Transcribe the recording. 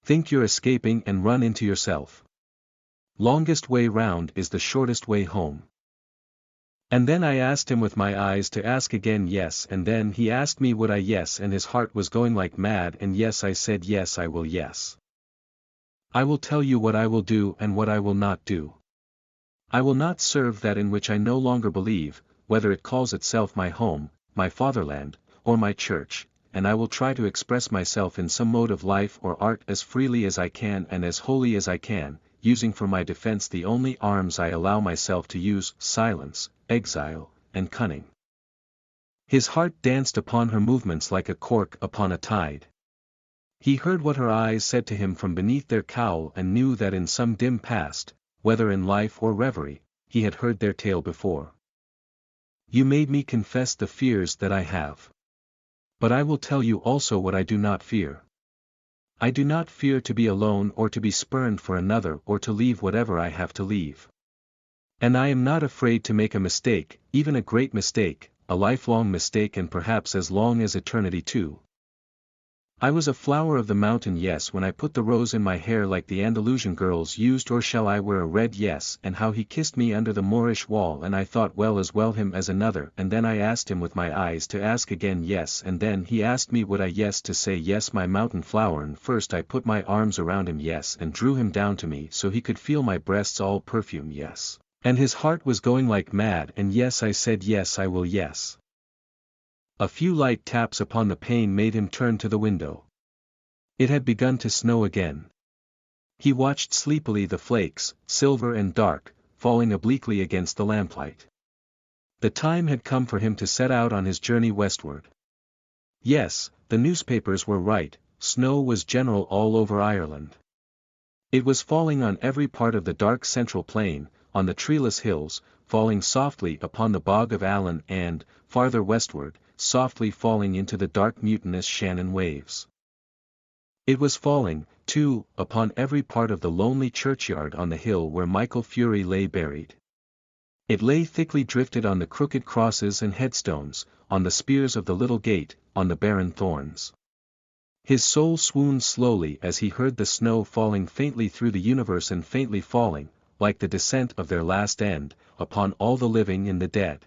Think you're escaping and run into yourself. Longest way round is the shortest way home. And then I asked him with my eyes to ask again yes, and then he asked me would I yes, and his heart was going like mad, and yes I said yes I will yes. I will tell you what I will do and what I will not do. I will not serve that in which I no longer believe, whether it calls itself my home, my fatherland, or my church, and I will try to express myself in some mode of life or art as freely as I can and as wholly as I can, using for my defense the only arms I allow myself to use, silence, exile, and cunning. His heart danced upon her movements like a cork upon a tide. He heard what her eyes said to him from beneath their cowl and knew that in some dim past, whether in life or reverie, he had heard their tale before. You made me confess the fears that I have. But I will tell you also what I do not fear. I do not fear to be alone or to be spurned for another or to leave whatever I have to leave. And I am not afraid to make a mistake, even a great mistake, a lifelong mistake, and perhaps as long as eternity too. I was a flower of the mountain, yes, when I put the rose in my hair like the Andalusian girls used, or shall I wear a red, yes, and how he kissed me under the Moorish wall, and I thought well as well him as another, and then I asked him with my eyes to ask again yes, and then he asked me would I yes to say yes my mountain flower, and first I put my arms around him, yes, and drew him down to me so he could feel my breasts all perfume, yes. And his heart was going like mad, and yes I said yes I will yes. A few light taps upon the pane made him turn to the window. It had begun to snow again. He watched sleepily the flakes, silver and dark, falling obliquely against the lamplight. The time had come for him to set out on his journey westward. Yes, the newspapers were right, snow was general all over Ireland. It was falling on every part of the dark central plain, on the treeless hills, falling softly upon the bog of Allen and, farther westward, softly falling into the dark mutinous Shannon waves. It was falling, too, upon every part of the lonely churchyard on the hill where Michael Fury lay buried. It lay thickly drifted on the crooked crosses and headstones, on the spears of the little gate, on the barren thorns. His soul swooned slowly as he heard the snow falling faintly through the universe and faintly falling, like the descent of their last end, upon all the living and the dead.